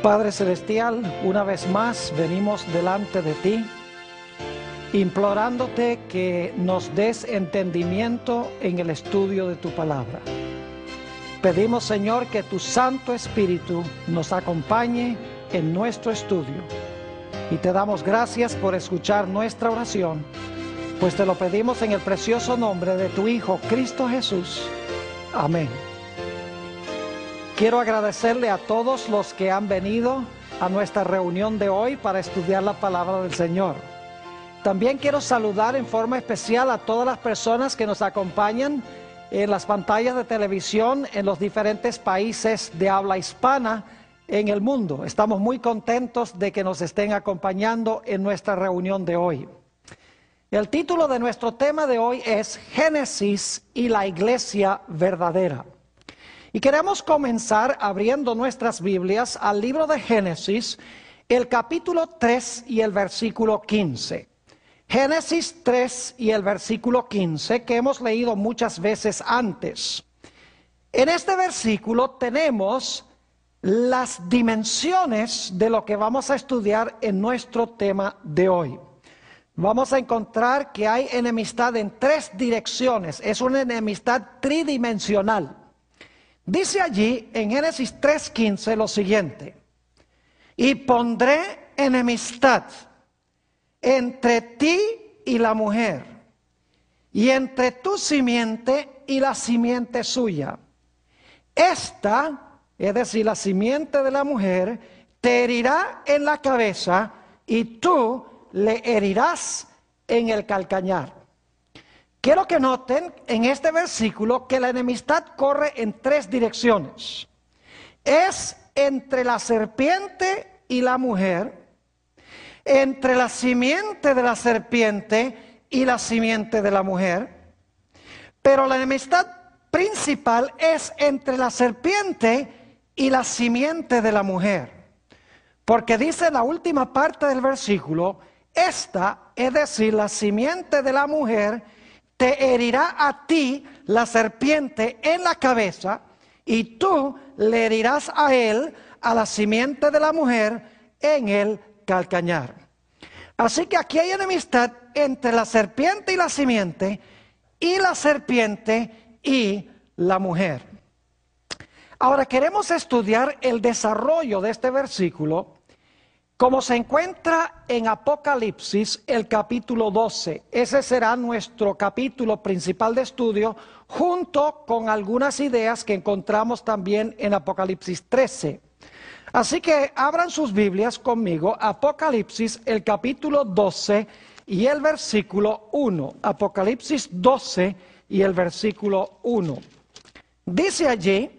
Padre Celestial, una vez más venimos delante de ti, implorándote que nos des entendimiento en el estudio de tu palabra. Pedimos, Señor, que tu Santo Espíritu nos acompañe en nuestro estudio. Y te damos gracias por escuchar nuestra oración, pues te lo pedimos en el precioso nombre de tu Hijo, Cristo Jesús. Amén. Quiero agradecerle a todos los que han venido a nuestra reunión de hoy para estudiar la palabra del Señor. También quiero saludar en forma especial a todas las personas que nos acompañan en las pantallas de televisión en los diferentes países de habla hispana en el mundo. Estamos muy contentos de que nos estén acompañando en nuestra reunión de hoy. El título de nuestro tema de hoy es Génesis y la Iglesia Verdadera. Y queremos comenzar abriendo nuestras Biblias al libro de Génesis, el capítulo 3 y el versículo 15. Génesis 3 y el versículo 15, que hemos leído muchas veces antes. En este versículo tenemos las dimensiones de lo que vamos a estudiar en nuestro tema de hoy. Vamos a encontrar que hay enemistad en tres direcciones, es una enemistad tridimensional. Dice allí en Génesis 3:15 lo siguiente: y pondré enemistad entre ti y la mujer, y entre tu simiente y la simiente suya. Esta, es decir, la simiente de la mujer, te herirá en la cabeza, y tú le herirás en el calcañar. Quiero que noten en este versículo que la enemistad corre en tres direcciones. Es entre la serpiente y la mujer, entre la simiente de la serpiente y la simiente de la mujer, pero la enemistad principal es entre la serpiente y la simiente de la mujer. Porque dice en la última parte del versículo, esta, es decir, la simiente de la mujer, te herirá a ti, la serpiente, en la cabeza, y tú le herirás a él, a la simiente de la mujer, en el calcañar. Así que aquí hay enemistad entre la serpiente y la serpiente y la mujer. Ahora queremos estudiar el desarrollo de este versículo como se encuentra en Apocalipsis, el capítulo 12. Ese será nuestro capítulo principal de estudio, junto con algunas ideas que encontramos también en Apocalipsis 13. Así que abran sus Biblias conmigo, Apocalipsis, el capítulo 12 y el versículo 1. Apocalipsis 12 y el versículo 1. Dice allí: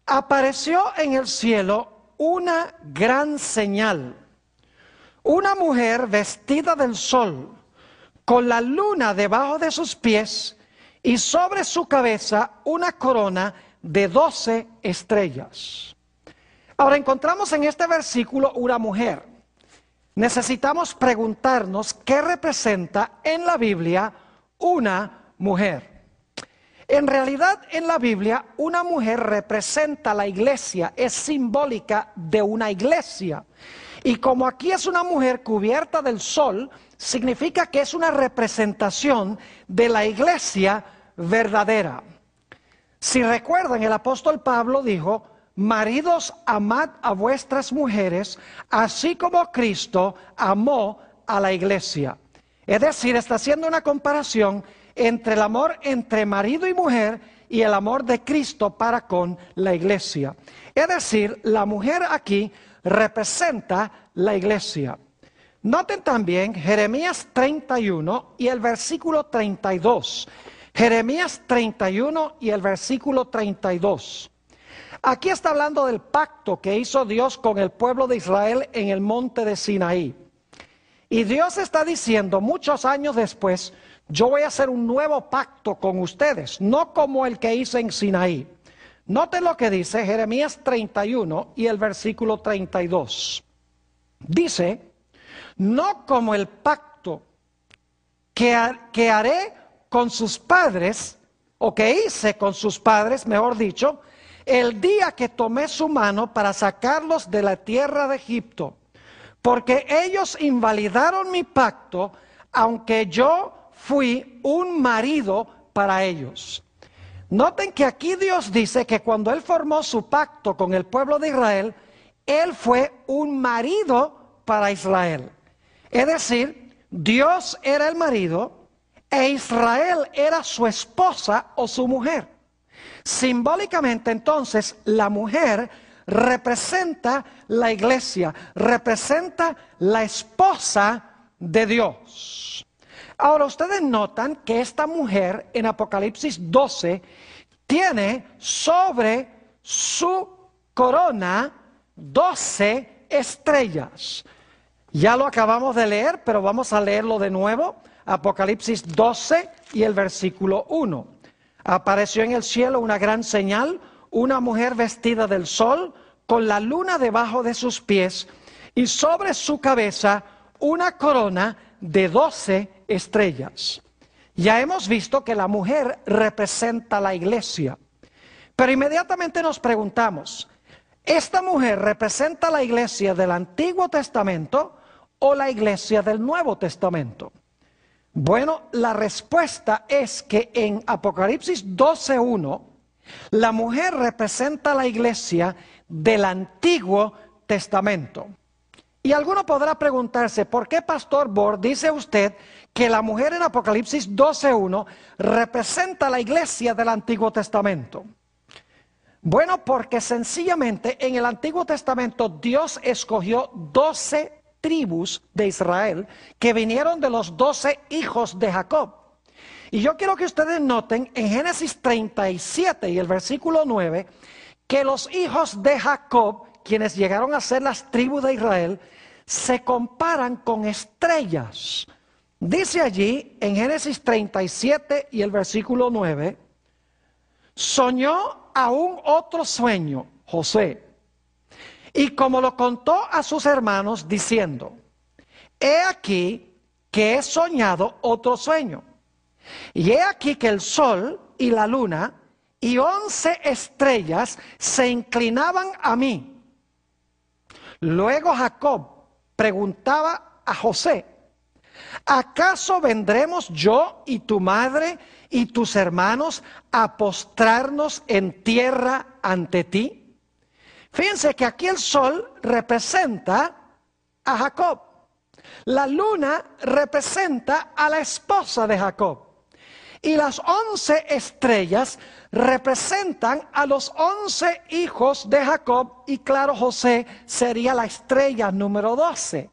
apareció en el cielo una gran señal, una mujer vestida del sol, con la luna debajo de sus pies, y sobre su cabeza una corona de 12 estrellas. Ahora encontramos en este versículo una mujer. Necesitamos preguntarnos qué representa en la Biblia una mujer. En realidad, en la Biblia, una mujer representa la iglesia, es simbólica de una iglesia. Y como aquí es una mujer cubierta del sol, significa que es una representación de la iglesia verdadera. Si recuerdan, el apóstol Pablo dijo: maridos, amad a vuestras mujeres, así como Cristo amó a la iglesia. Es decir, está haciendo una comparación entre el amor entre marido y mujer y el amor de Cristo para con la iglesia. Es decir, la mujer aquí representa la iglesia. Noten también Jeremías 31 y el versículo 32. Jeremías 31 y el versículo 32. Aquí está hablando del pacto que hizo Dios con el pueblo de Israel en el monte de Sinaí. Y Dios está diciendo muchos años después: yo voy a hacer un nuevo pacto con ustedes, no como el que hice en Sinaí. Noten lo que dice Jeremías 31 y el versículo 32. Dice: no como el pacto que haré con sus padres, o que hice con sus padres, mejor dicho, el día que tomé su mano para sacarlos de la tierra de Egipto, porque ellos invalidaron mi pacto, aunque yo fui un marido para ellos. Noten que aquí Dios dice que cuando Él formó su pacto con el pueblo de Israel, Él fue un marido para Israel. Es decir, Dios era el marido e Israel era su esposa o su mujer. Simbólicamente, entonces, la mujer representa la iglesia, representa la esposa de Dios. Ahora, ustedes notan que esta mujer en Apocalipsis 12 tiene sobre su corona 12 estrellas. Ya lo acabamos de leer, pero vamos a leerlo de nuevo. Apocalipsis 12 y el versículo 1. Apareció en el cielo una gran señal, una mujer vestida del sol, con la luna debajo de sus pies, y sobre su cabeza una corona de 12 estrellas. Ya hemos visto que la mujer representa la iglesia, pero inmediatamente nos preguntamos, ¿esta mujer representa la iglesia del Antiguo Testamento o la iglesia del Nuevo Testamento? Bueno, la respuesta es que en Apocalipsis 12:1, la mujer representa la iglesia del Antiguo Testamento. Y alguno podrá preguntarse, ¿por qué, Pastor Bor, dice usted que la mujer en Apocalipsis 12:1 representa la iglesia del Antiguo Testamento? Bueno, porque sencillamente en el Antiguo Testamento Dios escogió 12 tribus de Israel que vinieron de los 12 hijos de Jacob. Y yo quiero que ustedes noten en Génesis 37 y el versículo 9 que los hijos de Jacob, quienes llegaron a ser las tribus de Israel, se comparan con estrellas. Dice allí en Génesis 37 y el versículo 9, soñó aún otro sueño, José, y como lo contó a sus hermanos diciendo, he aquí que he soñado otro sueño, y he aquí que el sol y la luna y 11 estrellas se inclinaban a mí. Luego Jacob preguntaba a José, ¿acaso vendremos yo y tu madre y tus hermanos a postrarnos en tierra ante ti? Fíjense que aquí el sol representa a Jacob. La luna representa a la esposa de Jacob. Y las 11 estrellas representan a los 11 hijos de Jacob. Y claro, José sería la estrella número 12.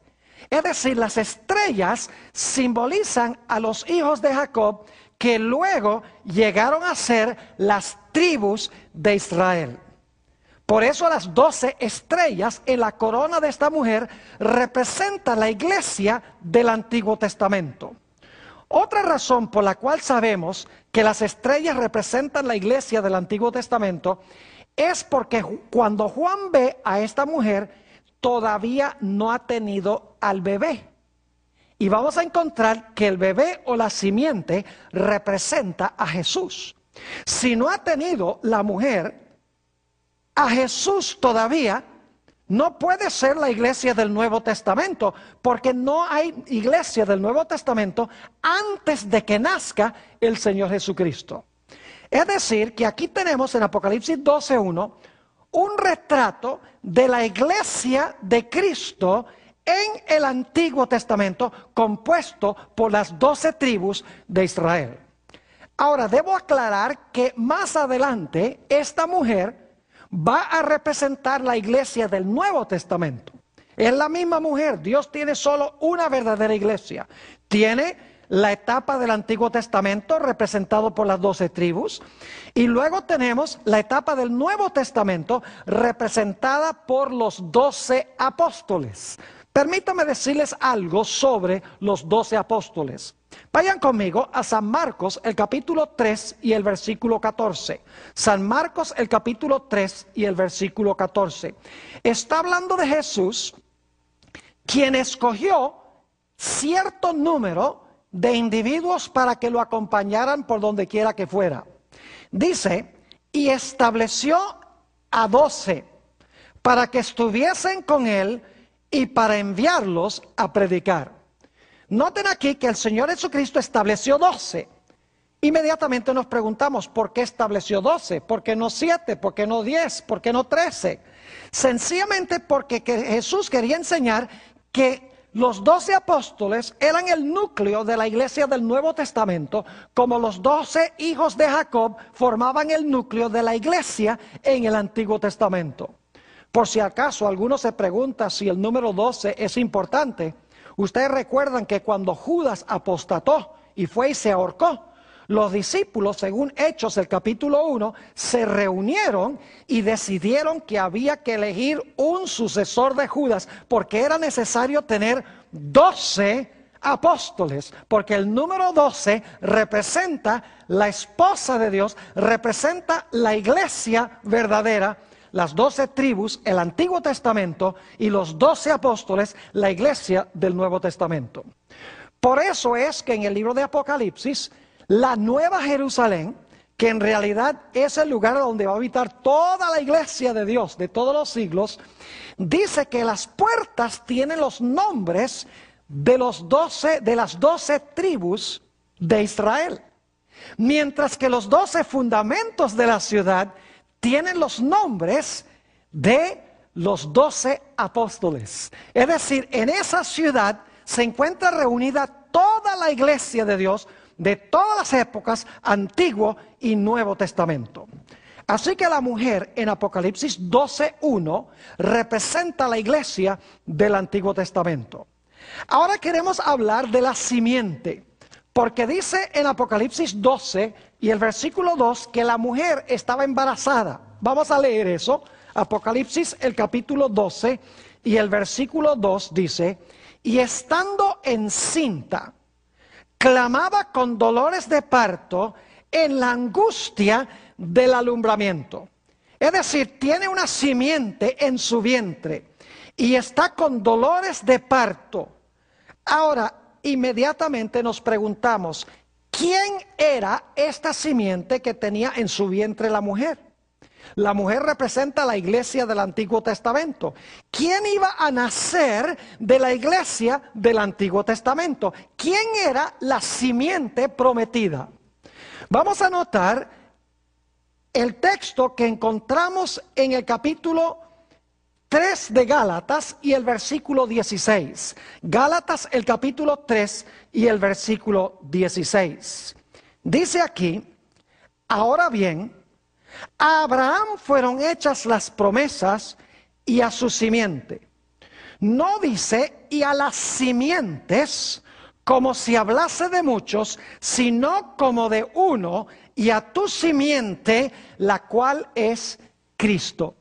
Es decir, las estrellas simbolizan a los hijos de Jacob que luego llegaron a ser las tribus de Israel. Por eso las 12 estrellas en la corona de esta mujer representan la iglesia del Antiguo Testamento. Otra razón por la cual sabemos que las estrellas representan la iglesia del Antiguo Testamento es porque cuando Juan ve a esta mujer todavía no ha tenido al bebé. Y vamos a encontrar que el bebé o la simiente representa a Jesús. Si no ha tenido la mujer a Jesús todavía, no puede ser la iglesia del Nuevo Testamento, porque no hay iglesia del Nuevo Testamento antes de que nazca el Señor Jesucristo. Es decir, que aquí tenemos en Apocalipsis 12:1 un retrato de la iglesia de Cristo en el Antiguo Testamento, compuesto por las 12 tribus de Israel. Ahora, debo aclarar que más adelante esta mujer va a representar la iglesia del Nuevo Testamento. Es la misma mujer. Dios tiene solo una verdadera iglesia. Tiene la etapa del Antiguo Testamento representado por las 12 tribus, y luego tenemos la etapa del Nuevo Testamento representada por los 12 apóstoles. Permítame decirles algo sobre los 12 apóstoles. Vayan conmigo a San Marcos, el capítulo 3 y el versículo 14. San Marcos, el capítulo 3 y el versículo 14. Está hablando de Jesús, quien escogió cierto número de individuos para que lo acompañaran por donde quiera que fuera. Dice, y estableció a 12 para que estuviesen con él y para enviarlos a predicar. Noten aquí que el Señor Jesucristo estableció 12. Inmediatamente nos preguntamos, ¿por qué estableció 12? ¿Por qué no 7? ¿Por qué no 10? ¿Por qué no 13? Sencillamente porque Jesús quería enseñar que los 12 apóstoles eran el núcleo de la iglesia del Nuevo Testamento, como los 12 hijos de Jacob formaban el núcleo de la iglesia en el Antiguo Testamento. Por si acaso alguno se pregunta si el número 12 es importante, ustedes recuerdan que cuando Judas apostató y fue y se ahorcó, los discípulos, según Hechos el capítulo 1, se reunieron y decidieron que había que elegir un sucesor de Judas, porque era necesario tener 12 apóstoles, porque el número 12 representa la esposa de Dios, representa la iglesia verdadera, las 12 tribus, el Antiguo Testamento, y los 12 apóstoles, la iglesia del Nuevo Testamento. Por eso es que en el libro de Apocalipsis, la Nueva Jerusalén, que en realidad es el lugar donde va a habitar toda la iglesia de Dios de todos los siglos, dice que las puertas tienen los nombres de las 12 tribus de Israel, mientras que los 12 fundamentos de la ciudad tienen los nombres de los 12 apóstoles. Es decir, en esa ciudad se encuentra reunida toda la iglesia de Dios de todas las épocas, Antiguo y Nuevo Testamento. Así que la mujer en Apocalipsis 12:1 representa la iglesia del Antiguo Testamento. Ahora queremos hablar de la simiente, porque dice en Apocalipsis 12 y el versículo 2 que la mujer estaba embarazada. Vamos a leer eso. Apocalipsis el capítulo 12 y el versículo 2 dice: y estando encinta, clamaba con dolores de parto en la angustia del alumbramiento. Es decir, tiene una simiente en su vientre y está con dolores de parto. Ahora, inmediatamente nos preguntamos, ¿quién era esta simiente que tenía en su vientre la mujer? La mujer representa la iglesia del Antiguo Testamento. ¿Quién iba a nacer de la iglesia del Antiguo Testamento? ¿Quién era la simiente prometida? Vamos a notar el texto que encontramos en el capítulo 3 de Gálatas y el versículo 16. Gálatas el capítulo 3 y el versículo 16. Dice aquí: ahora bien, a Abraham fueron hechas las promesas y a su simiente. No dice y a las simientes como si hablase de muchos, sino como de uno, y a tu simiente, la cual es Cristo.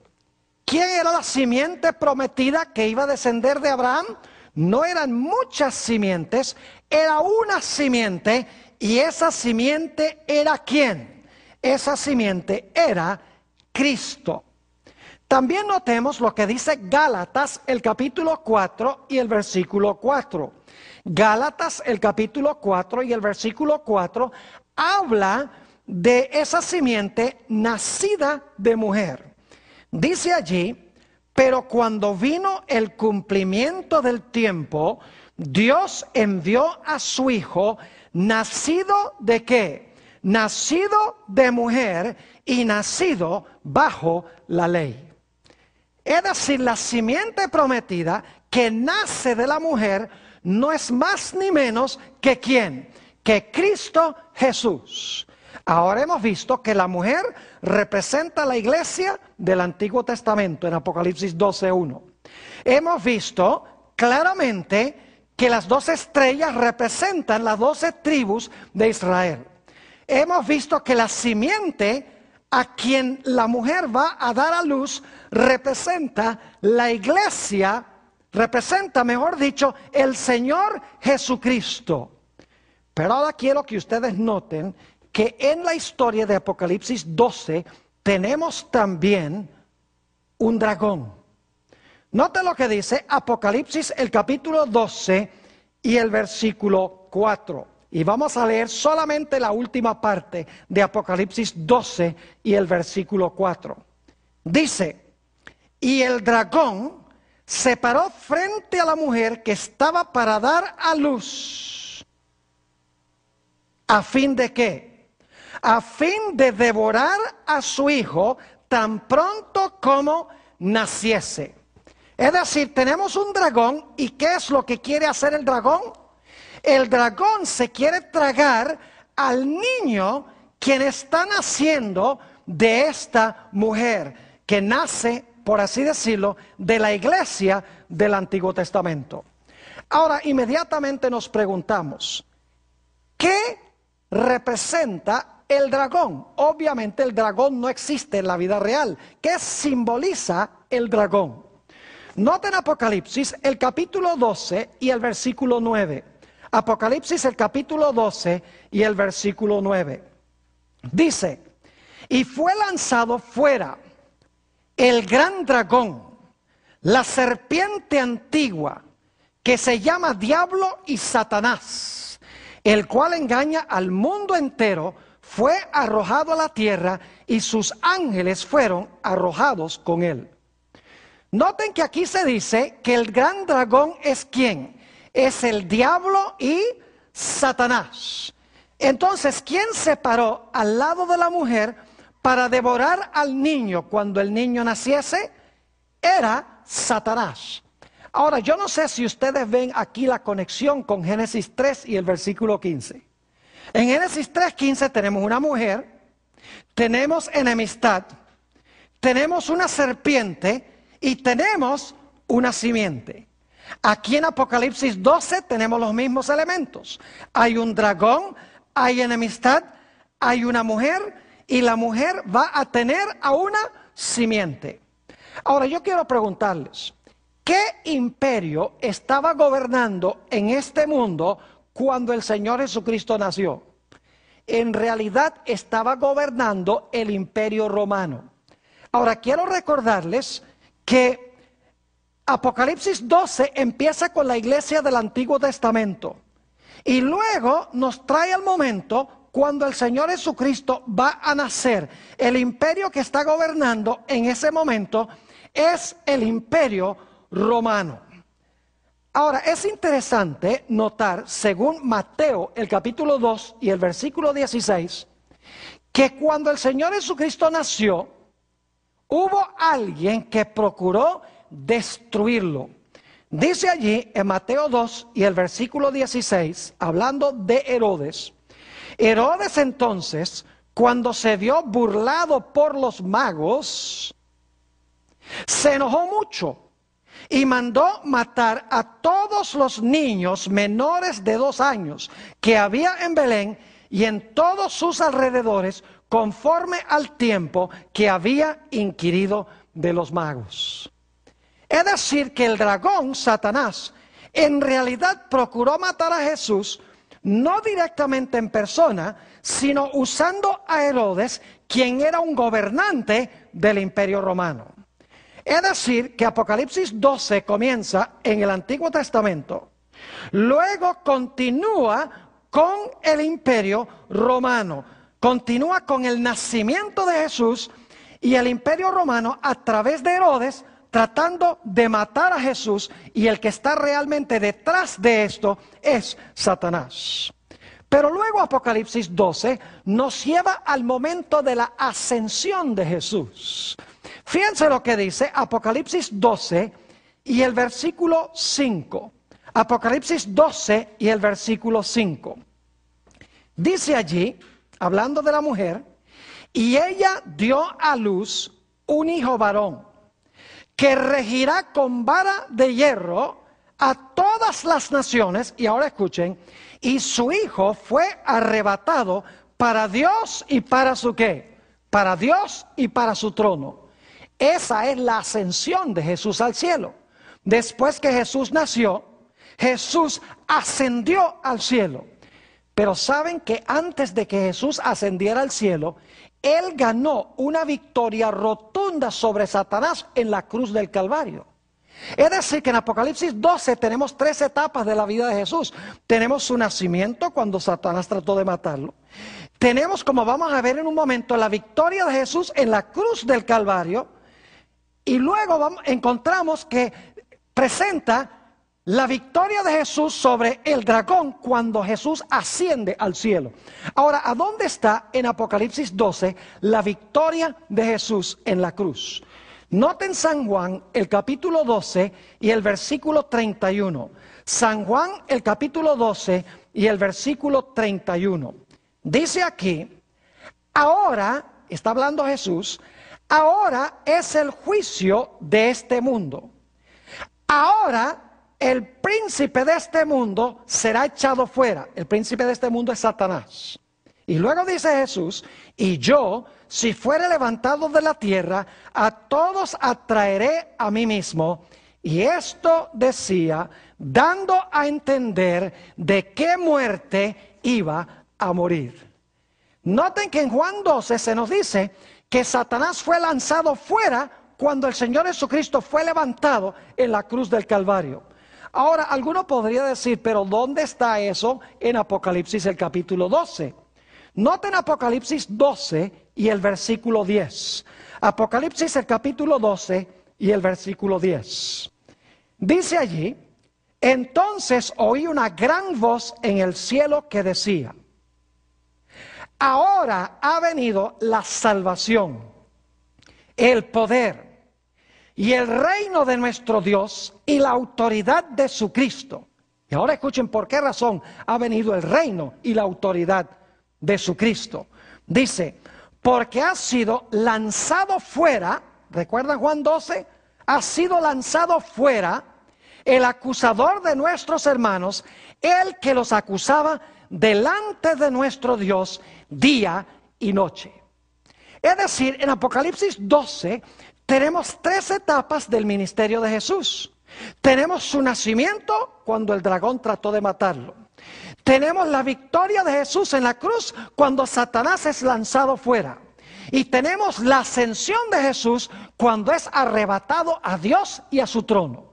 ¿Quién era la simiente prometida que iba a descender de Abraham? No eran muchas simientes, era una simiente, y esa simiente era ¿quién? Esa simiente era Cristo. También notemos lo que dice Gálatas el capítulo 4 y el versículo 4. Gálatas el capítulo 4 y el versículo 4 habla de esa simiente nacida de mujer. Dice allí: pero cuando vino el cumplimiento del tiempo, Dios envió a su Hijo, nacido ¿de qué? Nacido de mujer y nacido bajo la ley. Es decir, la simiente prometida que nace de la mujer no es más ni menos que ¿quién? Que Cristo Jesús. Ahora hemos visto que la mujer representa la iglesia del Antiguo Testamento en Apocalipsis 12:1. Hemos visto claramente que las 12 estrellas representan las 12 tribus de Israel. Hemos visto que la simiente a quien la mujer va a dar a luz representa la iglesia, representa, mejor dicho, el Señor Jesucristo. Pero ahora quiero que ustedes noten que en la historia de Apocalipsis 12 tenemos también un dragón. Noten lo que dice Apocalipsis el capítulo 12 y el versículo 4. Y vamos a leer solamente la última parte de Apocalipsis 12 y el versículo 4. Dice, y el dragón se paró frente a la mujer que estaba para dar a luz. ¿A fin de qué? A fin de devorar a su hijo tan pronto como naciese. Es decir, tenemos un dragón, ¿y qué es lo que quiere hacer el dragón? El dragón se quiere tragar al niño quien está naciendo de esta mujer, que nace, por así decirlo, de la iglesia del Antiguo Testamento. Ahora, inmediatamente nos preguntamos, ¿qué representa el dragón? Obviamente el dragón no existe en la vida real. ¿Qué simboliza el dragón? Noten Apocalipsis, el capítulo 12 y el versículo 9. Apocalipsis, el capítulo 12 y el versículo 9. Dice, y fue lanzado fuera el gran dragón, la serpiente antigua, que se llama Diablo y Satanás, el cual engaña al mundo entero, fue arrojado a la tierra y sus ángeles fueron arrojados con él. Noten que aquí se dice que el gran dragón es ¿quién? Es el diablo y Satanás. Entonces, ¿quién se paró al lado de la mujer para devorar al niño cuando el niño naciese? Era Satanás. Ahora, yo no sé si ustedes ven aquí la conexión con Génesis 3 y el versículo 15. En Génesis 3:15 tenemos una mujer, tenemos enemistad, tenemos una serpiente y tenemos una simiente. Aquí en Apocalipsis 12 tenemos los mismos elementos. Hay un dragón, hay enemistad, hay una mujer y la mujer va a tener a una simiente. Ahora yo quiero preguntarles, ¿qué imperio estaba gobernando en este mundo cuando el Señor Jesucristo nació? En realidad estaba gobernando el imperio romano. Ahora quiero recordarles que Apocalipsis 12 empieza con la iglesia del Antiguo Testamento y luego nos trae al momento cuando el Señor Jesucristo va a nacer. El imperio que está gobernando en ese momento es el imperio romano. Ahora, es interesante notar, según Mateo, el capítulo 2 y el versículo 16, que cuando el Señor Jesucristo nació, hubo alguien que procuró destruirlo. Dice allí en Mateo 2 y el versículo 16, hablando de Herodes. Herodes entonces, cuando se vio burlado por los magos, se enojó mucho y mandó matar a todos los niños menores de 2 años que había en Belén y en todos sus alrededores, conforme al tiempo que había inquirido de los magos. Es decir, que el dragón, Satanás, en realidad procuró matar a Jesús, no directamente en persona, sino usando a Herodes, quien era un gobernante del imperio romano. Es decir, que Apocalipsis 12 comienza en el Antiguo Testamento, luego continúa con el imperio romano, continúa con el nacimiento de Jesús y el imperio romano a través de Herodes tratando de matar a Jesús, y el que está realmente detrás de esto es Satanás. Pero luego Apocalipsis 12 nos lleva al momento de la ascensión de Jesús. Fíjense lo que dice Apocalipsis 12 y el versículo 5. Apocalipsis 12 y el versículo 5. Dice allí, hablando de la mujer, y ella dio a luz un hijo varón, que regirá con vara de hierro a todas las naciones. Y ahora escuchen, y su hijo fue arrebatado para Dios y para su ¿qué? Para Dios y para su trono. Esa es la ascensión de Jesús al cielo. Después que Jesús nació, Jesús ascendió al cielo. Pero saben que antes de que Jesús ascendiera al cielo, Él ganó una victoria rotunda sobre Satanás en la cruz del Calvario. Es decir, que en Apocalipsis 12 tenemos 3 etapas de la vida de Jesús. Tenemos su nacimiento, cuando Satanás trató de matarlo. Tenemos, como vamos a ver en un momento, la victoria de Jesús en la cruz del Calvario. Y luego encontramos que presenta la victoria de Jesús sobre el dragón cuando Jesús asciende al cielo. Ahora, ¿a dónde está en Apocalipsis 12 la victoria de Jesús en la cruz? Noten San Juan el capítulo 12 y el versículo 31. San Juan el capítulo 12 y el versículo 31. Dice aquí, ahora, está hablando Jesús, ahora es el juicio de este mundo. Ahora el príncipe de este mundo será echado fuera. El príncipe de este mundo es Satanás. Y luego dice Jesús, y yo, si fuere levantado de la tierra, a todos atraeré a mí mismo. Y esto decía, dando a entender de qué muerte iba a morir. Noten que en Juan 12 se nos dice que Satanás fue lanzado fuera cuando el Señor Jesucristo fue levantado en la cruz del Calvario. Ahora, alguno podría decir, pero ¿dónde está eso en Apocalipsis el capítulo 12? Noten Apocalipsis 12 y el versículo 10. Apocalipsis el capítulo 12 y el versículo 10. Dice allí, entonces oí una gran voz en el cielo que decía, ahora ha venido la salvación, el poder y el reino de nuestro Dios y la autoridad de su Cristo. Y ahora escuchen por qué razón ha venido el reino y la autoridad de su Cristo. Dice, porque ha sido lanzado fuera, ¿recuerdan Juan 12? Ha sido lanzado fuera el acusador de nuestros hermanos, el que los acusaba delante de nuestro Dios día y noche. Es decir, en Apocalipsis 12 tenemos 3 etapas del ministerio de Jesús. Tenemos su nacimiento cuando el dragón trató de matarlo. Tenemos la victoria de Jesús en la cruz cuando Satanás es lanzado fuera. Y tenemos la ascensión de Jesús cuando es arrebatado a Dios y a su trono.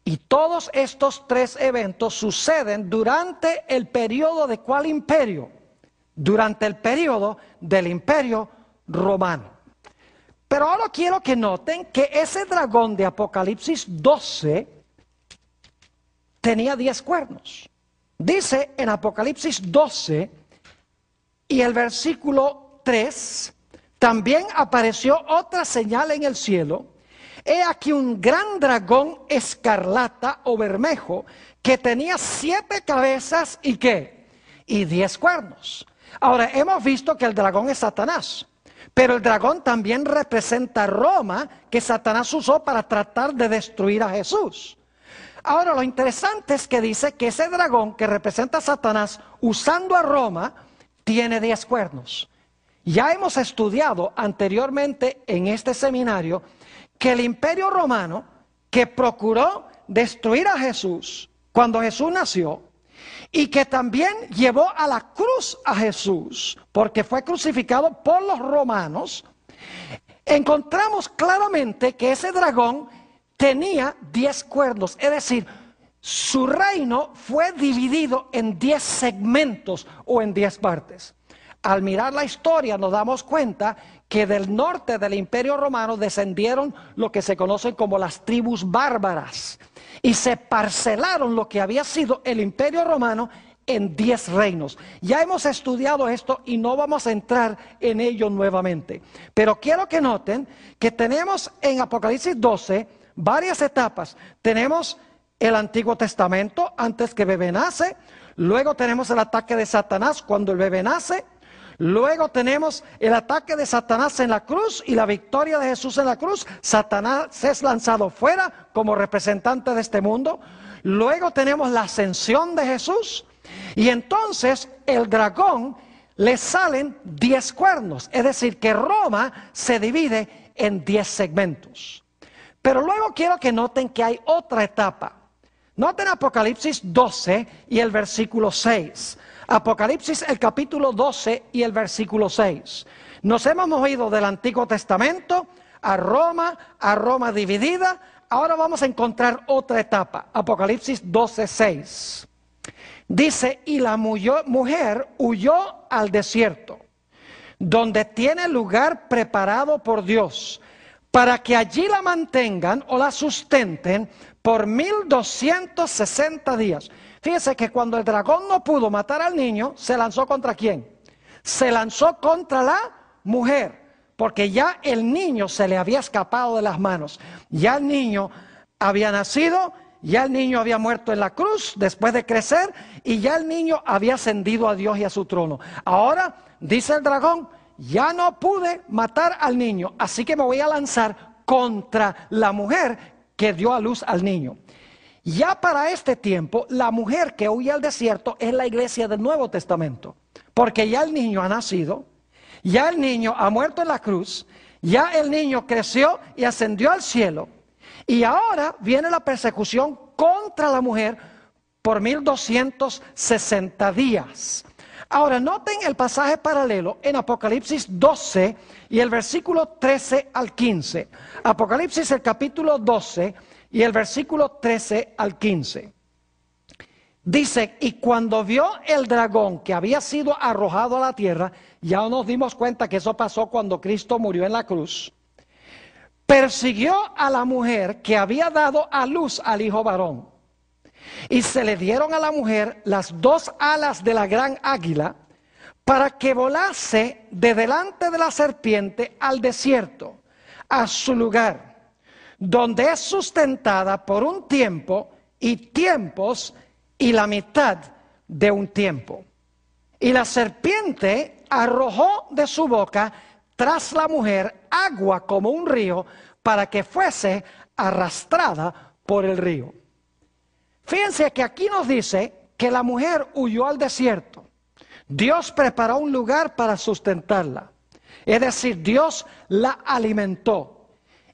Y todos estos 3 eventos suceden durante el periodo de ¿cuál imperio? Durante el periodo del Imperio Romano. Pero ahora quiero que noten que ese dragón de Apocalipsis 12 tenía 10 cuernos. Dice en Apocalipsis 12 y el versículo 3, también apareció otra señal en el cielo. He aquí un gran dragón escarlata o bermejo que tenía 7 cabezas y ¿qué? Y 10 cuernos. Ahora hemos visto que el dragón es Satanás. Pero el dragón también representa a Roma, que Satanás usó para tratar de destruir a Jesús. Ahora lo interesante es que dice que ese dragón que representa a Satanás usando a Roma tiene 10 cuernos. Ya hemos estudiado anteriormente en este seminario que el Imperio Romano, que procuró destruir a Jesús cuando Jesús nació, y que también llevó a la cruz a Jesús, porque fue crucificado por los romanos, encontramos claramente que ese dragón tenía 10 cuernos, es decir, su reino fue dividido en 10 segmentos o en 10 partes. Al mirar la historia nos damos cuenta que del norte del Imperio Romano descendieron lo que se conocen como las tribus bárbaras y se parcelaron lo que había sido el Imperio Romano en 10 reinos. Ya hemos estudiado esto y no vamos a entrar en ello nuevamente. Pero quiero que noten que tenemos en Apocalipsis 12 varias etapas. Tenemos el Antiguo Testamento antes que el bebé nace, luego tenemos el ataque de Satanás cuando el bebé nace, luego tenemos el ataque de Satanás en la cruz y la victoria de Jesús en la cruz. Satanás es lanzado fuera como representante de este mundo. Luego tenemos la ascensión de Jesús. Y entonces el dragón le salen 10 cuernos. Es decir, que Roma se divide en 10 segmentos. Pero luego quiero que noten que hay otra etapa. Noten Apocalipsis 12 y el versículo 6. Apocalipsis el capítulo 12 y el versículo 6. Nos hemos movido del Antiguo Testamento a Roma dividida. Ahora vamos a encontrar otra etapa. Apocalipsis 12, 6. Dice, y la mujer huyó al desierto, donde tiene lugar preparado por Dios, para que allí la mantengan o la sustenten por 1260 días. Fíjese que cuando el dragón no pudo matar al niño, ¿se lanzó contra quién? Se lanzó contra la mujer, porque ya el niño se le había escapado de las manos. Ya el niño había nacido, ya el niño había muerto en la cruz después de crecer, y ya el niño había ascendido a Dios y a su trono. Ahora, dice el dragón, ya no pude matar al niño, así que me voy a lanzar contra la mujer que dio a luz al niño. Ya para este tiempo, la mujer que huye al desierto es la iglesia del Nuevo Testamento, porque ya el niño ha nacido, ya el niño ha muerto en la cruz, ya el niño creció y ascendió al cielo, y ahora viene la persecución contra la mujer por 1260 días. Ahora noten el pasaje paralelo en Apocalipsis 12 y el versículo 13 al 15. Apocalipsis el capítulo 12 y el versículo 13 al 15. Dice, y cuando vio el dragón que había sido arrojado a la tierra, ya nos dimos cuenta que eso pasó cuando Cristo murió en la cruz, persiguió a la mujer que había dado a luz al hijo varón. Y se le dieron a la mujer las dos alas de la gran águila para que volase de delante de la serpiente al desierto, a su lugar, donde es sustentada por un tiempo y tiempos y la mitad de un tiempo. Y la serpiente arrojó de su boca tras la mujer agua como un río para que fuese arrastrada por el río. Fíjense que aquí nos dice que la mujer huyó al desierto. Dios preparó un lugar para sustentarla. Es decir, Dios la alimentó.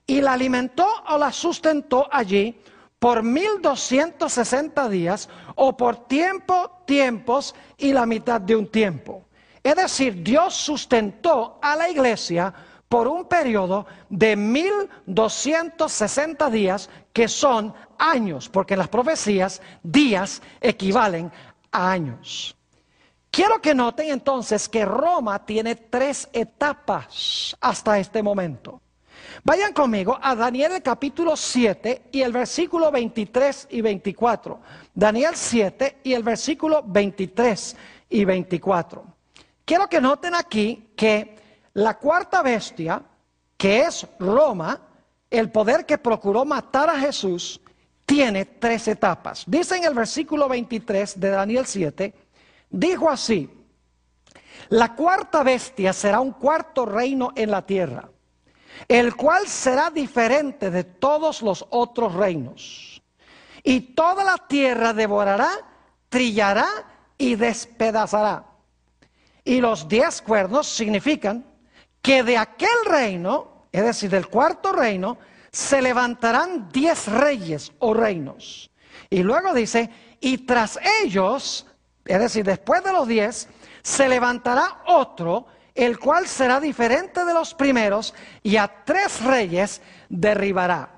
Y la alimentó o la sustentó allí por 1260 días o por tiempos y la mitad de un tiempo. Es decir, Dios sustentó a la iglesia por un periodo de 1260 días, que son años, porque en las profecías días equivalen a años. Quiero que noten entonces que Roma tiene 3 etapas hasta este momento. Vayan conmigo a Daniel el capítulo 7 y el versículo 23 y 24. Daniel 7 y el versículo 23 y 24. Quiero que noten aquí que la cuarta bestia, que es Roma, el poder que procuró matar a Jesús, tiene 3 etapas. Dice en el versículo 23 de Daniel 7, dijo así: la cuarta bestia será un cuarto reino en la tierra, el cual será diferente de todos los otros reinos. Y toda la tierra devorará, trillará y despedazará. Y los 10 cuernos significan que de aquel reino, es decir, del cuarto reino, se levantarán 10 reyes o reinos. Y luego dice, y tras ellos, es decir, después de los 10, se levantará otro, el cual será diferente de los primeros, y a 3 reyes derribará.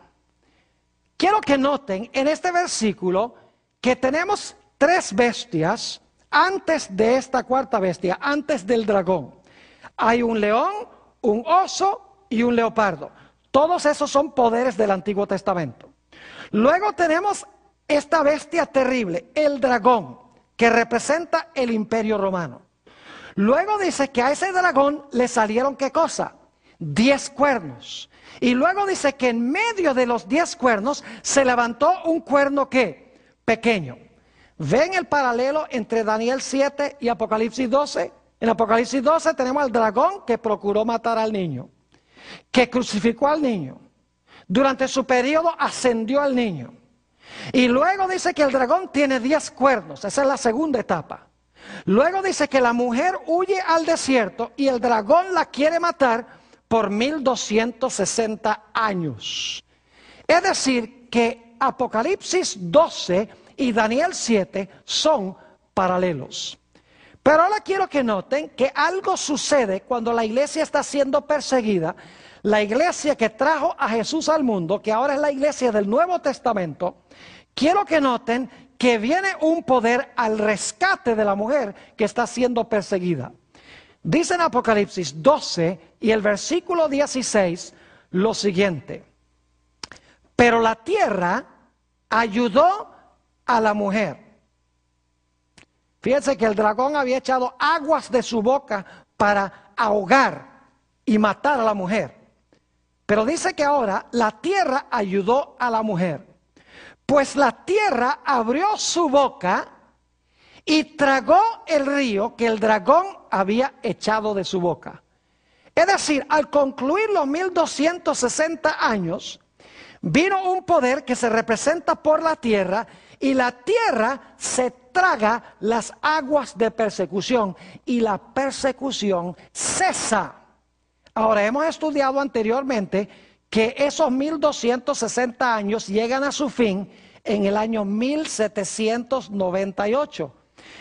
Quiero que noten en este versículo que tenemos 3 bestias antes de esta cuarta bestia, antes del dragón. Hay un león, un oso y un leopardo. Todos esos son poderes del Antiguo Testamento. Luego tenemos esta bestia terrible, el dragón, que representa el Imperio Romano. Luego dice que a ese dragón le salieron, ¿qué cosa? 10 cuernos. Y luego dice que en medio de los 10 cuernos se levantó un cuerno, ¿qué? Pequeño. ¿Ven el paralelo entre Daniel 7 y Apocalipsis 12? En Apocalipsis 12 tenemos al dragón que procuró matar al niño, que crucificó al niño. Durante su periodo ascendió al niño. Y luego dice que el dragón tiene 10 cuernos. Esa es la segunda etapa. Luego dice que la mujer huye al desierto y el dragón la quiere matar por 1260 años. Es decir, que Apocalipsis 12 y Daniel 7 son paralelos. Pero ahora quiero que noten que algo sucede cuando la iglesia está siendo perseguida. La iglesia que trajo a Jesús al mundo, que ahora es la iglesia del Nuevo Testamento, quiero que noten que viene un poder al rescate de la mujer que está siendo perseguida. Dice en Apocalipsis 12 y el versículo 16, lo siguiente: pero la tierra ayudó a la mujer. Fíjense que el dragón había echado aguas de su boca para ahogar y matar a la mujer. Pero dice que ahora la tierra ayudó a la mujer. Pues la tierra abrió su boca y tragó el río que el dragón había echado de su boca. Es decir, al concluir los 1260 años, vino un poder que se representa por la tierra, y la tierra se traga las aguas de persecución y la persecución cesa. Ahora, hemos estudiado anteriormente que esos 1260 años llegan a su fin en el año 1798.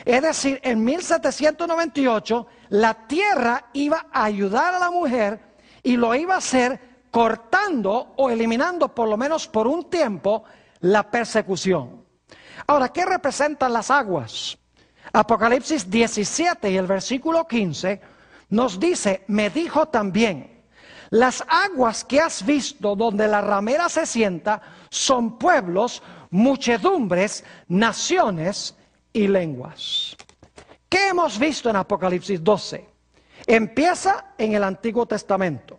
Es decir, en 1798 la tierra iba a ayudar a la mujer y lo iba a hacer cortando o eliminando, por lo menos por un tiempo, la persecución. Ahora, ¿qué representan las aguas? Apocalipsis 17 y el versículo 15 nos dice: me dijo también, las aguas que has visto donde la ramera se sienta son pueblos, muchedumbres, naciones y lenguas. ¿Qué hemos visto en Apocalipsis 12? Empieza en el Antiguo Testamento.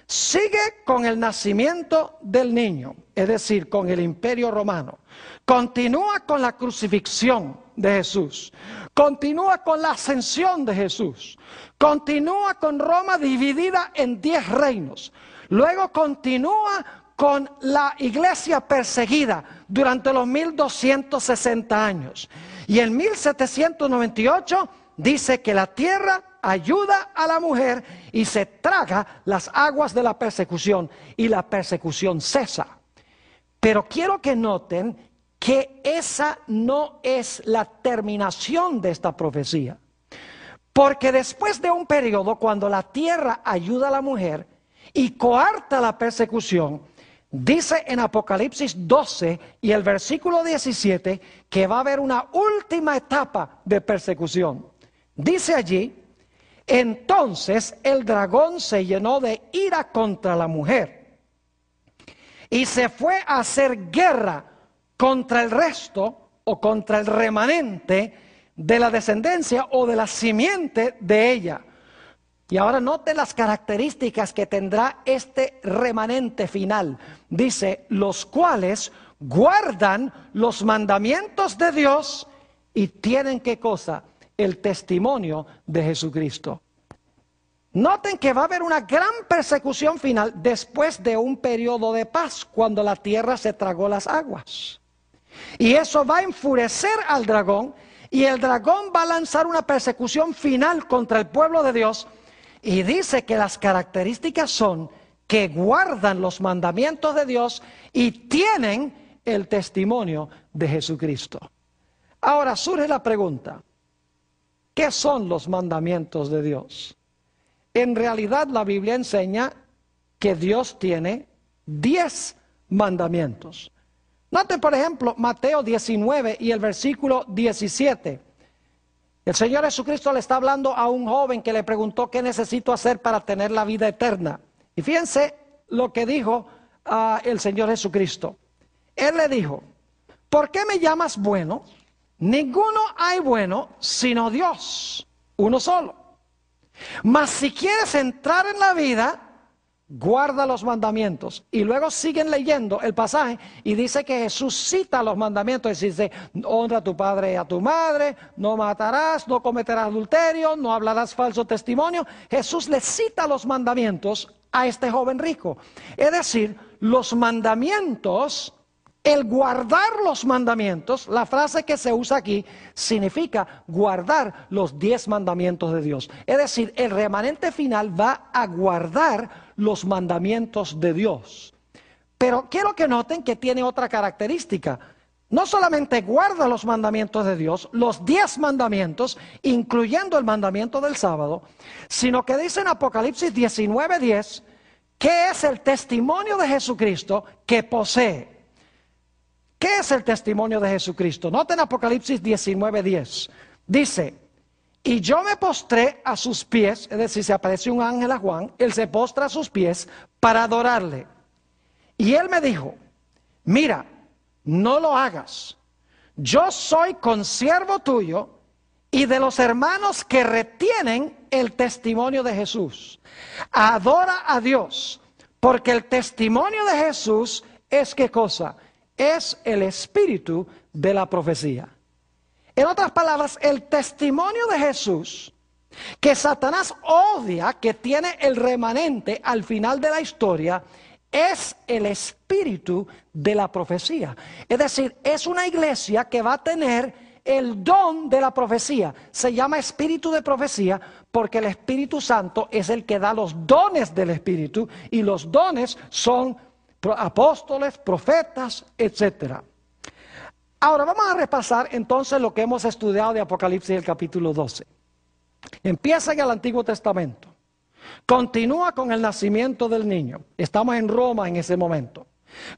Sigue con el nacimiento del niño, es decir, con el Imperio Romano. Continúa con la crucifixión de Jesús. Continúa con la ascensión de Jesús. Continúa con Roma dividida en 10 reinos. Luego continúa con la iglesia perseguida durante los 1260 años. Y en 1798 dice que la tierra ayuda a la mujer y se traga las aguas de la persecución y la persecución cesa. Pero quiero que noten que esa no es la terminación de esta profecía. Porque después de un periodo cuando la tierra ayuda a la mujer y coarta la persecución, dice en Apocalipsis 12 y el versículo 17 que va a haber una última etapa de persecución. Dice allí: entonces el dragón se llenó de ira contra la mujer y se fue a hacer guerra contra el resto o contra el remanente de la descendencia o de la simiente de ella. Y ahora note las características que tendrá este remanente final. Dice: los cuales guardan los mandamientos de Dios y tienen, ¿qué cosa? El testimonio de Jesucristo. Noten que va a haber una gran persecución final después de un periodo de paz, cuando la tierra se tragó las aguas. Y eso va a enfurecer al dragón, y el dragón va a lanzar una persecución final contra el pueblo de Dios. Y dice que las características son que guardan los mandamientos de Dios y tienen el testimonio de Jesucristo. Ahora surge la pregunta: ¿qué son los mandamientos de Dios? En realidad la Biblia enseña que Dios tiene 10 mandamientos. Noten, por ejemplo, Mateo 19 y el versículo 17. El Señor Jesucristo le está hablando a un joven que le preguntó: ¿qué necesito hacer para tener la vida eterna? Y fíjense lo que dijo el Señor Jesucristo. Él le dijo: ¿por qué me llamas bueno? Ninguno hay bueno sino Dios, uno solo. Mas si quieres entrar en la vida, guarda los mandamientos. Y luego siguen leyendo el pasaje y dice que Jesús cita los mandamientos. Y dice: honra a tu padre y a tu madre, no matarás, no cometerás adulterio, no hablarás falso testimonio. Jesús le cita los mandamientos a este joven rico. Es decir, los mandamientos, el guardar los mandamientos, la frase que se usa aquí significa guardar los 10 mandamientos de Dios. Es decir, el remanente final va a guardar los mandamientos de Dios. Pero quiero que noten que tiene otra característica. No solamente guarda los mandamientos de Dios, los 10 mandamientos, incluyendo el mandamiento del sábado, sino que dice en Apocalipsis 19:10 que es el testimonio de Jesucristo que posee. ¿Qué es el testimonio de Jesucristo? Noten Apocalipsis 19:10. Dice: Y yo me postré a sus pies, es decir, se apareció un ángel a Juan, él se postra a sus pies para adorarle. Y él me dijo, mira, no lo hagas. Yo soy consiervo tuyo y de los hermanos que retienen el testimonio de Jesús. Adora a Dios, porque el testimonio de Jesús es ¿qué cosa? Es el espíritu de la profecía. En otras palabras, el testimonio de Jesús, que Satanás odia, que tiene el remanente al final de la historia, es el espíritu de la profecía. Es decir, es una iglesia que va a tener el don de la profecía. Se llama espíritu de profecía porque el Espíritu Santo es el que da los dones del espíritu, y los dones son apóstoles, profetas, etcétera. Ahora vamos a repasar entonces lo que hemos estudiado de Apocalipsis, el capítulo 12. Empieza en el Antiguo Testamento. Continúa con el nacimiento del niño. Estamos en Roma en ese momento.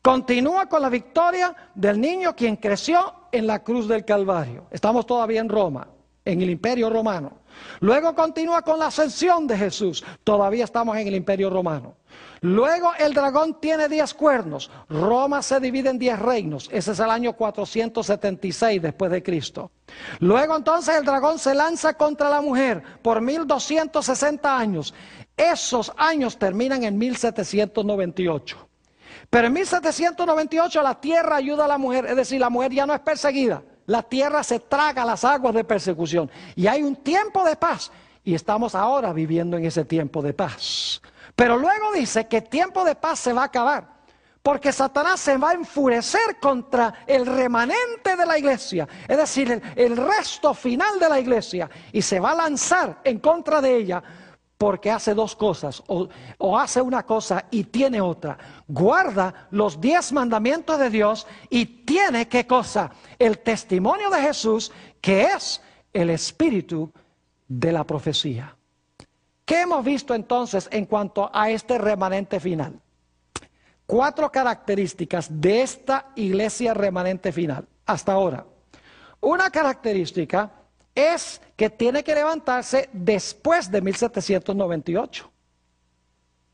Continúa con la victoria del niño quien creció en la cruz del Calvario. Estamos todavía en Roma, en el Imperio Romano. Luego continúa con la ascensión de Jesús. Todavía estamos en el Imperio Romano. Luego el dragón tiene 10 cuernos. Roma se divide en 10 reinos. Ese es el año 476 después de Cristo. Luego entonces el dragón se lanza contra la mujer por 1260 años. Esos años terminan en 1798. Pero en 1798 la tierra ayuda a la mujer, es decir, la mujer ya no es perseguida. La tierra se traga las aguas de persecución. Y hay un tiempo de paz. Y estamos ahora viviendo en ese tiempo de paz. Pero luego dice que el tiempo de paz se va a acabar. Porque Satanás se va a enfurecer contra el remanente de la iglesia. Es decir, el resto final de la iglesia. Y se va a lanzar en contra de ella. Porque hace dos cosas, o hace una cosa y tiene otra. Guarda los 10 mandamientos de Dios y tiene, ¿qué cosa? El testimonio de Jesús, que es el espíritu de la profecía. ¿Qué hemos visto entonces en cuanto a este remanente final? 4 características de esta iglesia remanente final, hasta ahora. Una característica es que tiene que levantarse después de 1798.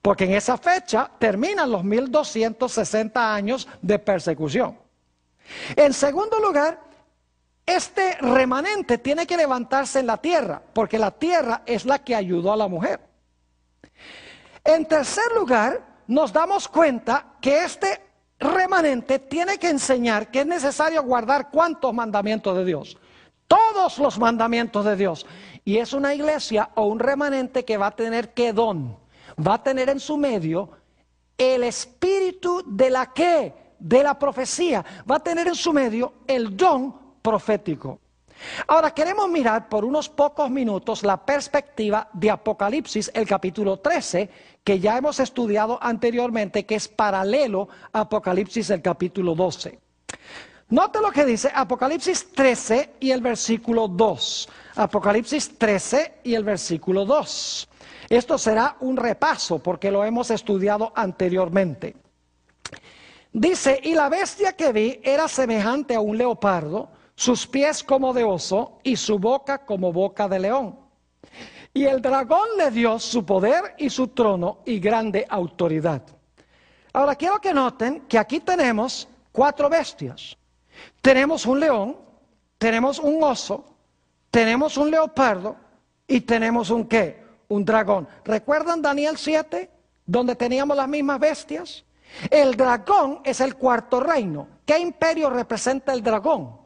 Porque en esa fecha terminan los 1260 años de persecución. En segundo lugar, este remanente tiene que levantarse en la tierra, porque la tierra es la que ayudó a la mujer. En tercer lugar, nos damos cuenta que este remanente tiene que enseñar que es necesario guardar ¿cuántos mandamientos de Dios? Todos los mandamientos de Dios. Y es una iglesia o un remanente que va a tener ¿qué don? Va a tener en su medio el espíritu de la ¿qué? De la profecía. Va a tener en su medio el don profético. Ahora queremos mirar por unos pocos minutos la perspectiva de Apocalipsis, el capítulo 13, que ya hemos estudiado anteriormente, que es paralelo a Apocalipsis, el capítulo 12. Note lo que dice Apocalipsis 13 y el versículo 2. Apocalipsis 13 y el versículo 2. Esto será un repaso porque lo hemos estudiado anteriormente. Dice, y la bestia que vi era semejante a un leopardo, sus pies como de oso y su boca como boca de león. Y el dragón le dio su poder y su trono y grande autoridad. Ahora quiero que noten que aquí tenemos 4 bestias. Tenemos un león, tenemos un oso, tenemos un leopardo y tenemos un ¿qué? Un dragón. ¿Recuerdan Daniel 7, donde teníamos las mismas bestias? El dragón es el 4º reino. ¿Qué imperio representa el dragón?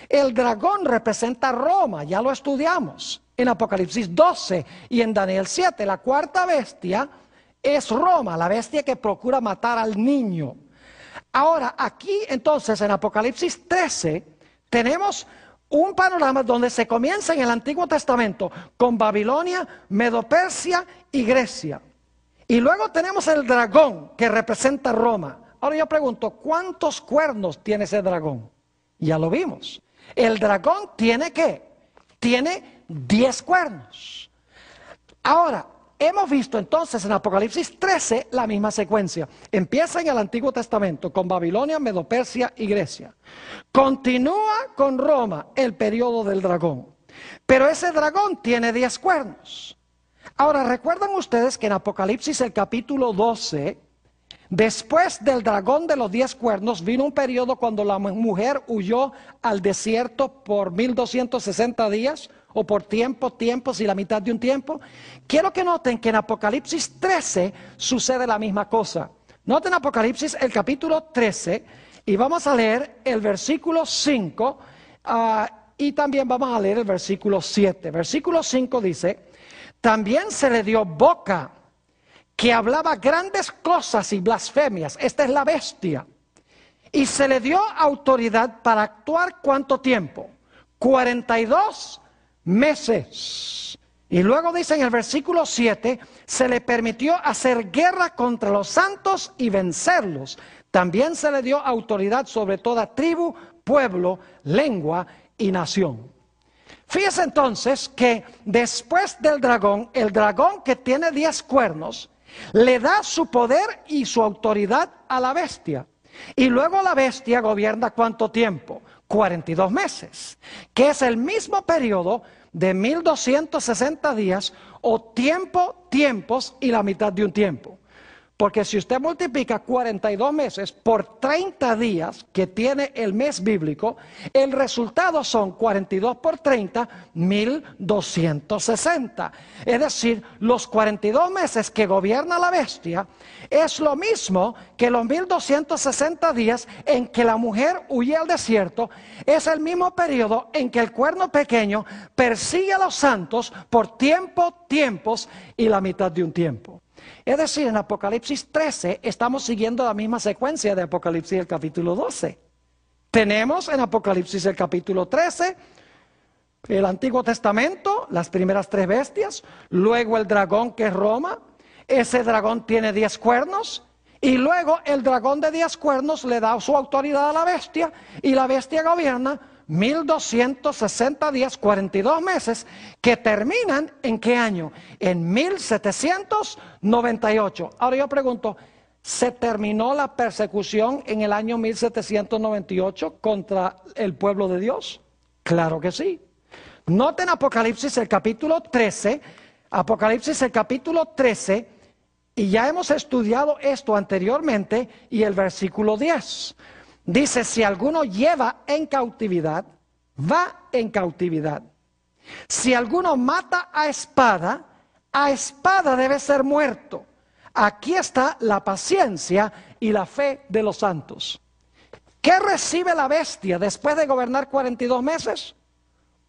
El dragón representa Roma, ya lo estudiamos en Apocalipsis 12 y en Daniel 7. La 4ª bestia es Roma, la bestia que procura matar al niño. Ahora, aquí entonces en Apocalipsis 13 tenemos un panorama donde se comienza en el Antiguo Testamento con Babilonia, Medo-Persia y Grecia. Y luego tenemos el dragón que representa Roma. Ahora yo pregunto, ¿cuántos cuernos tiene ese dragón? Ya lo vimos. El dragón tiene ¿qué? Tiene 10 cuernos. Ahora, hemos visto entonces en Apocalipsis 13 la misma secuencia. Empieza en el Antiguo Testamento con Babilonia, Medo-Persia y Grecia. Continúa con Roma el periodo del dragón. Pero ese dragón tiene 10 cuernos. Ahora, ¿recuerdan ustedes que en Apocalipsis el capítulo 12, después del dragón de los 10 cuernos, vino un periodo cuando la mujer huyó al desierto por 1260 días, o por tiempos y la mitad de un tiempo? Quiero que noten que en Apocalipsis 13 sucede la misma cosa. Noten Apocalipsis el capítulo 13 y vamos a leer el versículo 5 y también vamos a leer el versículo 7. Versículo 5 dice: también se le dio boca que hablaba grandes cosas y blasfemias. Esta es la bestia. Y se le dio autoridad para actuar ¿cuánto tiempo? 42 meses. Y luego dice en el versículo 7, se le permitió hacer guerra contra los santos y vencerlos. También se le dio autoridad sobre toda tribu, pueblo, lengua y nación. Fíjese entonces que después del dragón, el dragón que tiene 10 cuernos, le da su poder y su autoridad a la bestia. Y luego la bestia gobierna ¿cuánto tiempo? 42 meses, que es el mismo periodo de 1260 días o tiempos y la mitad de un tiempo. Porque si usted multiplica 42 meses por 30 días que tiene el mes bíblico, el resultado son 42 por 30, 1260. Es decir, los 42 meses que gobierna la bestia es lo mismo que los 1260 días en que la mujer huye al desierto. Es el mismo periodo en que el cuerno pequeño persigue a los santos por tiempos y la mitad de un tiempo. Es decir, en Apocalipsis 13 estamos siguiendo la misma secuencia de Apocalipsis el capítulo 12. Tenemos en Apocalipsis el capítulo 13 el Antiguo Testamento, las primeras 3 bestias, luego el dragón que es Roma. Ese dragón tiene 10 cuernos y luego el dragón de 10 cuernos le da su autoridad a la bestia y la bestia gobierna 1260 días, 42 meses, que terminan ¿en qué año? En 1798. Ahora yo pregunto, ¿se terminó la persecución en el año 1798 contra el pueblo de Dios? Claro que sí. Noten Apocalipsis el capítulo 13, Apocalipsis el capítulo 13, y ya hemos estudiado esto anteriormente, y el versículo 10. Dice, si alguno lleva en cautividad, va en cautividad. Si alguno mata a espada debe ser muerto. Aquí está la paciencia y la fe de los santos. ¿Qué recibe la bestia después de gobernar 42 meses?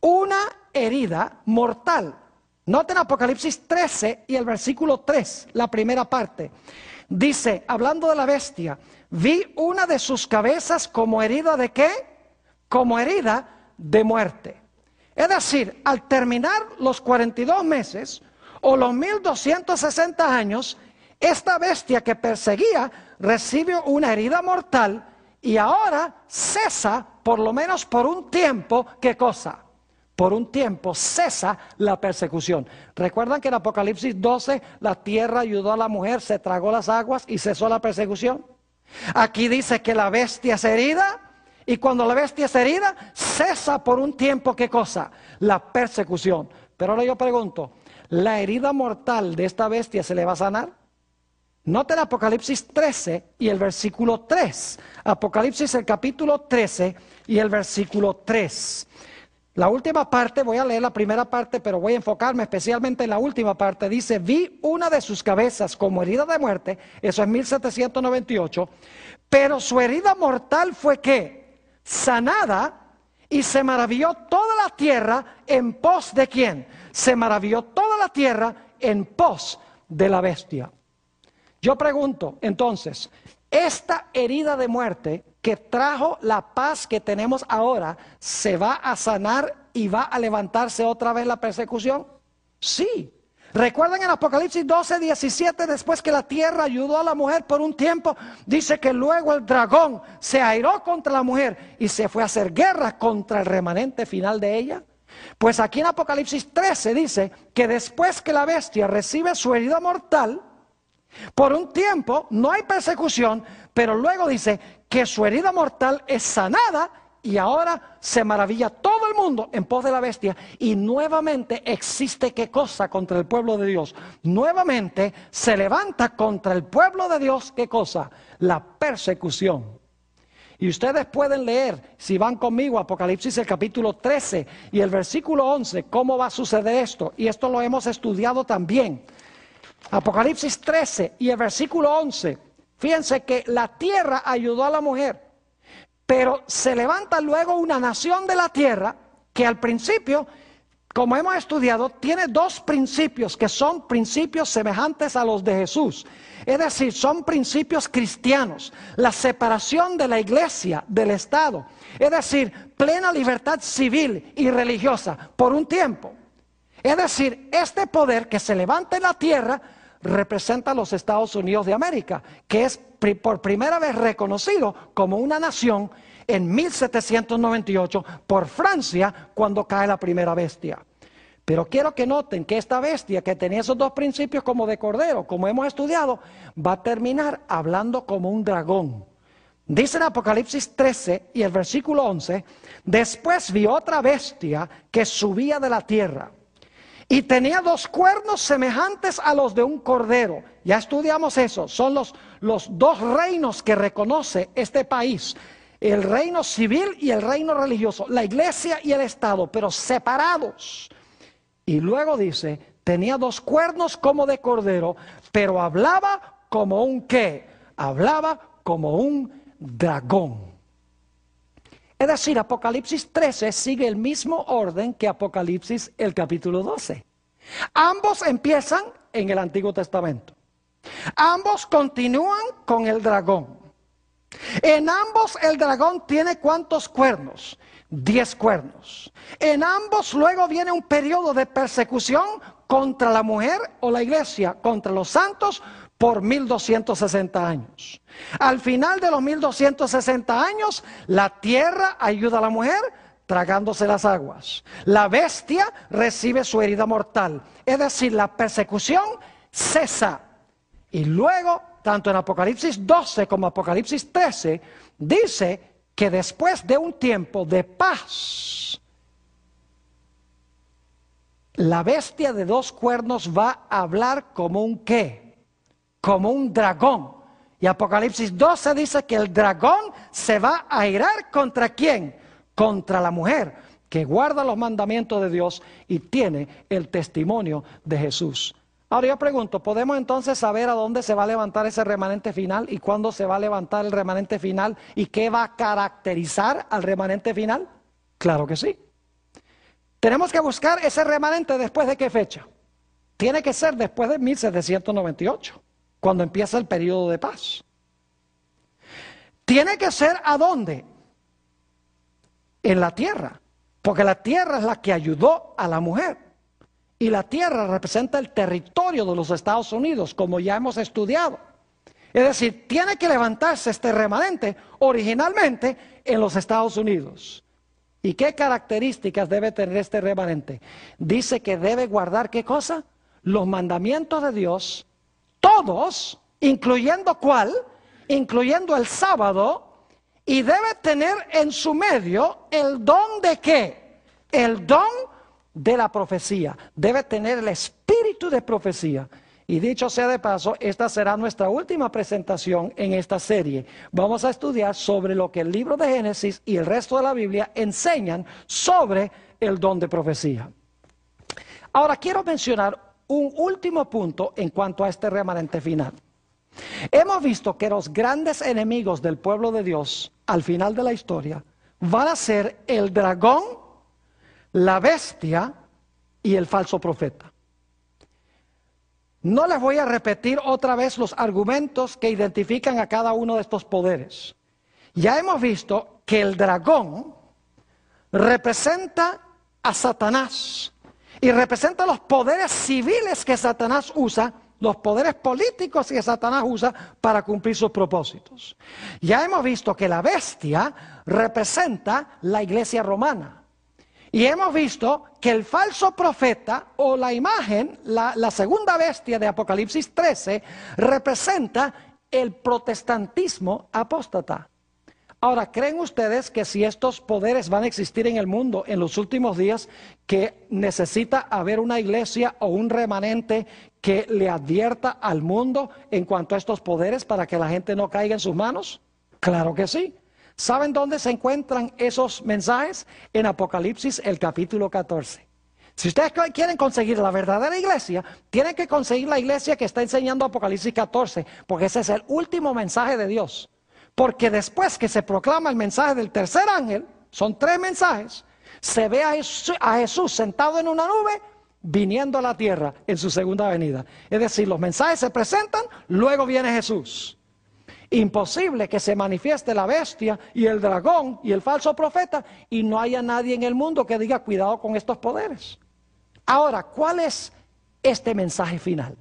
Una herida mortal. Noten Apocalipsis 13 y el versículo 3, la primera parte. Dice, hablando de la bestia, vi una de sus cabezas como herida ¿de qué? Como herida de muerte. Es decir, al terminar los 42 meses o los 1260 años, esta bestia que perseguía recibe una herida mortal y ahora cesa, por lo menos por un tiempo, ¿qué cosa? Por un tiempo cesa la persecución. ¿Recuerdan que en Apocalipsis 12 la tierra ayudó a la mujer, se tragó las aguas y cesó la persecución? Aquí dice que la bestia es herida y cuando la bestia es herida cesa por un tiempo, ¿qué cosa? La persecución. Pero ahora yo pregunto, ¿la herida mortal de esta bestia se le va a sanar? Noten Apocalipsis 13 y el versículo 3. Apocalipsis el capítulo 13 y el versículo 3. La última parte, voy a leer la primera parte, pero voy a enfocarme especialmente en la última parte. Dice, vi una de sus cabezas como herida de muerte, eso es 1798, pero su herida mortal fue ¿qué? Sanada, y se maravilló toda la tierra en pos de ¿quién? Se maravilló toda la tierra en pos de la bestia. Yo pregunto, entonces, esta herida de muerte que trajo la paz que tenemos ahora, ¿se va a sanar y va a levantarse otra vez la persecución? Sí. Recuerden en Apocalipsis 12, 17, después que la tierra ayudó a la mujer por un tiempo, dice que luego el dragón se airó contra la mujer y se fue a hacer guerra contra el remanente final de ella. Pues aquí en Apocalipsis 13 dice que después que la bestia recibe su herida mortal, por un tiempo no hay persecución, pero luego dice que su herida mortal es sanada y ahora se maravilla todo el mundo en pos de la bestia y nuevamente existe ¿qué cosa? Contra el pueblo de Dios. Nuevamente se levanta contra el pueblo de Dios ¿qué cosa? La persecución. Y ustedes pueden leer, si van conmigo, Apocalipsis el capítulo 13 y el versículo 11, cómo va a suceder esto. Y esto lo hemos estudiado también. Apocalipsis 13 y el versículo 11. Fíjense que la tierra ayudó a la mujer, pero se levanta luego una nación de la tierra que al principio, como hemos estudiado, tiene dos principios que son principios semejantes a los de Jesús. Es decir, son principios cristianos, la separación de la iglesia del Estado, es decir, plena libertad civil y religiosa por un tiempo. Es decir, este poder que se levanta en la tierra representa a los Estados Unidos de América, que es por primera vez reconocido como una nación en 1798 por Francia cuando cae la primera bestia. Pero quiero que noten que esta bestia que tenía esos dos principios como de cordero, como hemos estudiado, va a terminar hablando como un dragón. Dice en Apocalipsis 13 y el versículo 11, después vi otra bestia que subía de la tierra y tenía dos cuernos semejantes a los de un cordero. Ya estudiamos eso, son los dos reinos que reconoce este país. El reino civil y el reino religioso, la iglesia y el Estado, pero separados. Y luego dice, tenía dos cuernos como de cordero, pero hablaba como un ¿qué? Hablaba como un dragón. Es decir, Apocalipsis 13 sigue el mismo orden que Apocalipsis el capítulo 12. Ambos empiezan en el Antiguo Testamento. Ambos continúan con el dragón. En ambos el dragón tiene ¿cuántos cuernos? 10 cuernos. En ambos luego viene un periodo de persecución contra la mujer o la iglesia, contra los santos por 1260 años. Al final de los 1260 años, la tierra ayuda a la mujer tragándose las aguas. La bestia recibe su herida mortal. Es decir, la persecución cesa. Y luego, tanto en Apocalipsis 12 como Apocalipsis 13, dice que después de un tiempo de paz, la bestia de dos cuernos va a hablar como un ¿qué? Como un dragón. Y Apocalipsis 12 dice que el dragón se va a irar ¿contra quién? Contra la mujer que guarda los mandamientos de Dios y tiene el testimonio de Jesús. Ahora yo pregunto, ¿podemos entonces saber a dónde se va a levantar ese remanente final y cuándo se va a levantar el remanente final y qué va a caracterizar al remanente final? Claro que sí. Tenemos que buscar ese remanente después de qué fecha. Tiene que ser después de 1798, cuando empieza el periodo de paz. Tiene que ser ¿a dónde? En la tierra, porque la tierra es la que ayudó a la mujer. Y la tierra representa el territorio de los Estados Unidos, como ya hemos estudiado. Es decir, tiene que levantarse este remanente originalmente en los Estados Unidos. ¿Y qué características debe tener este remanente? Dice que debe guardar ¿qué cosa? Los mandamientos de Dios, todos, incluyendo ¿cuál? Incluyendo el sábado, y debe tener en su medio el don de ¿qué? El don de la profecía. Debe tener el espíritu de profecía. Y dicho sea de paso, esta será nuestra última presentación en esta serie. Vamos a estudiar sobre lo que el libro de Génesis y el resto de la Biblia enseñan sobre el don de profecía. Ahora quiero mencionar un último punto en cuanto a este remanente final. Hemos visto que los grandes enemigos del pueblo de Dios al final de la historia van a ser el dragón, la bestia y el falso profeta. No les voy a repetir otra vez los argumentos que identifican a cada uno de estos poderes. Ya hemos visto que el dragón representa a Satanás y representa los poderes civiles que Satanás usa, los poderes políticos que Satanás usa para cumplir sus propósitos. Ya hemos visto que la bestia representa la iglesia romana. Y hemos visto que el falso profeta o la imagen, la segunda bestia de Apocalipsis 13, representa el protestantismo apóstata. Ahora, ¿creen ustedes que si estos poderes van a existir en el mundo en los últimos días, que necesita haber una iglesia o un remanente que le advierta al mundo en cuanto a estos poderes para que la gente no caiga en sus manos? Claro que sí. ¿Saben dónde se encuentran esos mensajes? En Apocalipsis, el capítulo 14. Si ustedes quieren conseguir la verdadera iglesia, tienen que conseguir la iglesia que está enseñando Apocalipsis 14, porque ese es el último mensaje de Dios. Porque después que se proclama el mensaje del tercer ángel, son 3 mensajes, se ve a Jesús sentado en una nube, viniendo a la tierra en su segunda venida. Es decir, los mensajes se presentan, luego viene Jesús. Imposible que se manifieste la bestia y el dragón y el falso profeta y no haya nadie en el mundo que diga cuidado con estos poderes. Ahora, ¿cuál es este mensaje final?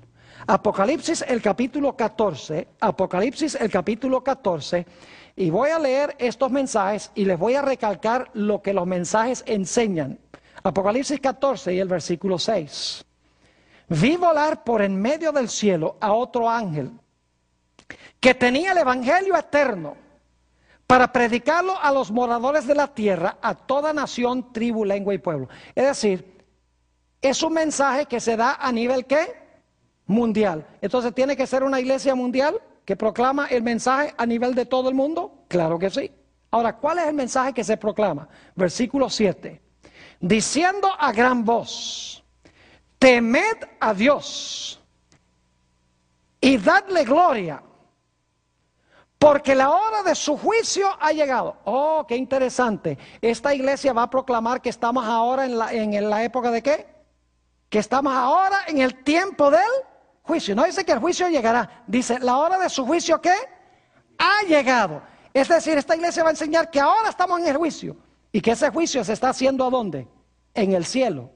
Apocalipsis el capítulo 14, Apocalipsis el capítulo 14, y voy a leer estos mensajes y les voy a recalcar lo que los mensajes enseñan. Apocalipsis 14 y el versículo 6. Vi volar por en medio del cielo a otro ángel que tenía el evangelio eterno para predicarlo a los moradores de la tierra, a toda nación, tribu, lengua y pueblo. Es decir, es un mensaje que se da a nivel ¿qué? Mundial. Entonces, ¿tiene que ser una iglesia mundial que proclama el mensaje a nivel de todo el mundo? Claro que sí. Ahora, ¿cuál es el mensaje que se proclama? Versículo 7. Diciendo a gran voz, temed a Dios y dadle gloria, porque la hora de su juicio ha llegado. Oh, qué interesante. Esta iglesia va a proclamar que estamos ahora en la época de ¿qué? Que estamos ahora en el tiempo del juicio. No dice que el juicio llegará. Dice, la hora de su juicio ¿qué? Ha llegado. Es decir, esta iglesia va a enseñar que ahora estamos en el juicio. Y que ese juicio se está haciendo ¿a dónde? En el cielo.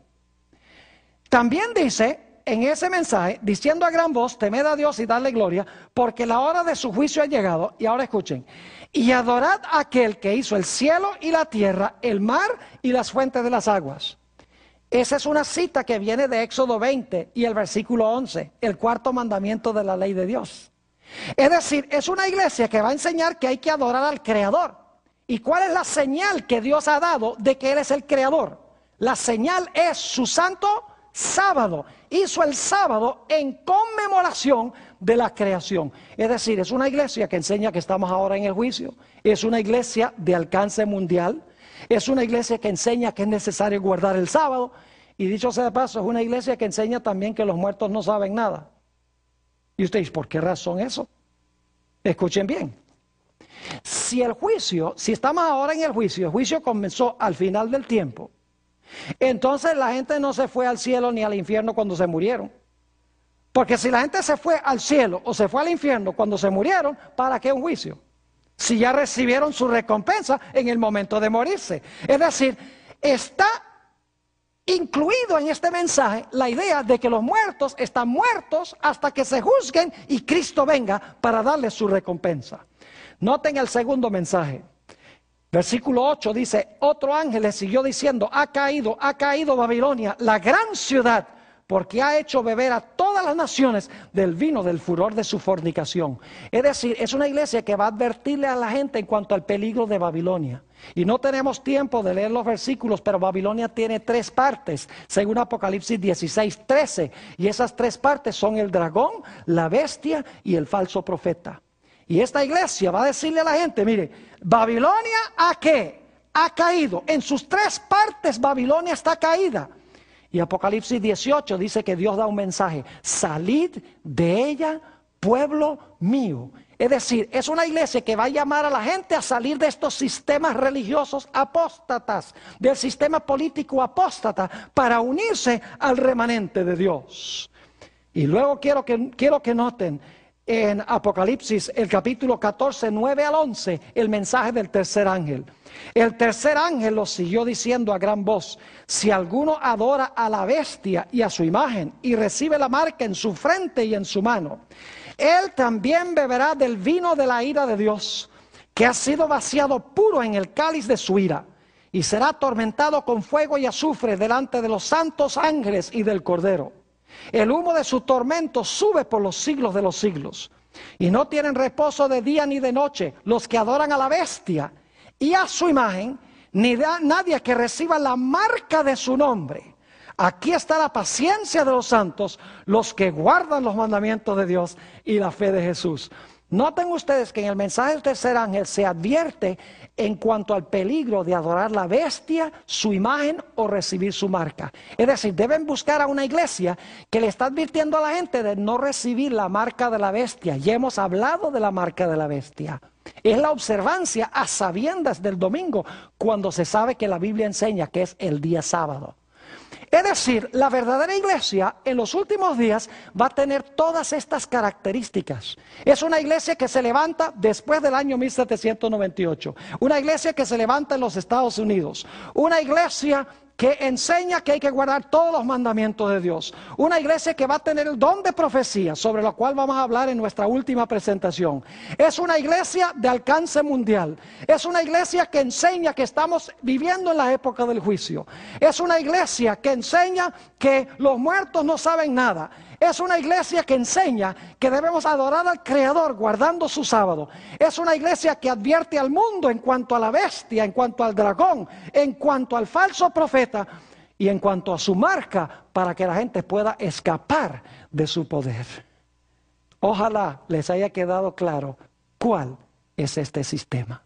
También dice en ese mensaje, diciendo a gran voz, temed a Dios y darle gloria, porque la hora de su juicio ha llegado. Y ahora escuchen, y adorad a aquel que hizo el cielo y la tierra, el mar y las fuentes de las aguas. Esa es una cita que viene de Éxodo 20 y el versículo 11, el cuarto mandamiento de la ley de Dios. Es decir, es una iglesia que va a enseñar que hay que adorar al Creador. ¿Y cuál es la señal que Dios ha dado de que Él es el Creador? La señal es su santo sábado. Hizo el sábado en conmemoración de la creación. Es decir, es una iglesia que enseña que estamos ahora en el juicio. Es una iglesia de alcance mundial. Es una iglesia que enseña que es necesario guardar el sábado. Y dicho sea de paso, es una iglesia que enseña también que los muertos no saben nada. Y ustedes, ¿por qué razón eso? Escuchen bien. Si estamos ahora en el juicio comenzó al final del tiempo, entonces la gente no se fue al cielo ni al infierno cuando se murieron. Porque si la gente se fue al cielo o se fue al infierno cuando se murieron, ¿para qué un juicio? Si ya recibieron su recompensa en el momento de morirse. Es decir, está incluido en este mensaje la idea de que los muertos están muertos hasta que se juzguen y Cristo venga para darles su recompensa. Noten el segundo mensaje. Versículo 8 dice, otro ángel le siguió diciendo, ha caído Babilonia, la gran ciudad, porque ha hecho beber a todas las naciones del vino del furor de su fornicación. Es decir, es una iglesia que va a advertirle a la gente en cuanto al peligro de Babilonia. Y no tenemos tiempo de leer los versículos, pero Babilonia tiene 3 partes, según Apocalipsis 16:13. Y esas 3 partes son el dragón, la bestia y el falso profeta. Y esta iglesia va a decirle a la gente, mire, Babilonia ha caído. En sus 3 partes Babilonia está caída. Y Apocalipsis 18 dice que Dios da un mensaje, salid de ella, pueblo mío. Es decir, es una iglesia que va a llamar a la gente a salir de estos sistemas religiosos apóstatas, del sistema político apóstata, para unirse al remanente de Dios. Y luego quiero que noten en Apocalipsis, el capítulo 14, 9 al 11, el mensaje del tercer ángel. El tercer ángel lo siguió diciendo a gran voz, si alguno adora a la bestia y a su imagen y recibe la marca en su frente y en su mano, él también beberá del vino de la ira de Dios, que ha sido vaciado puro en el cáliz de su ira, y será atormentado con fuego y azufre delante de los santos ángeles y del Cordero. El humo de su tormento sube por los siglos de los siglos. Y no tienen reposo de día ni de noche los que adoran a la bestia y a su imagen, ni nadie que reciba la marca de su nombre. Aquí está la paciencia de los santos, los que guardan los mandamientos de Dios y la fe de Jesús. Noten ustedes que en el mensaje del tercer ángel se advierte en cuanto al peligro de adorar la bestia, su imagen o recibir su marca. Es decir, deben buscar a una iglesia que le está advirtiendo a la gente de no recibir la marca de la bestia. Ya hemos hablado de la marca de la bestia. Es la observancia a sabiendas del domingo, cuando se sabe que la Biblia enseña que es el día sábado. Es decir, la verdadera iglesia en los últimos días va a tener todas estas características. Es una iglesia que se levanta después del año 1798. Una iglesia que se levanta en los Estados Unidos. Una iglesia que enseña que hay que guardar todos los mandamientos de Dios. Una iglesia que va a tener el don de profecía, sobre lo cual vamos a hablar en nuestra última presentación. Es una iglesia de alcance mundial. Es una iglesia que enseña que estamos viviendo en la época del juicio. Es una iglesia que enseña que los muertos no saben nada. Es una iglesia que enseña que debemos adorar al Creador guardando su sábado. Es una iglesia que advierte al mundo en cuanto a la bestia, en cuanto al dragón, en cuanto al falso profeta y en cuanto a su marca, para que la gente pueda escapar de su poder. Ojalá les haya quedado claro cuál es este sistema.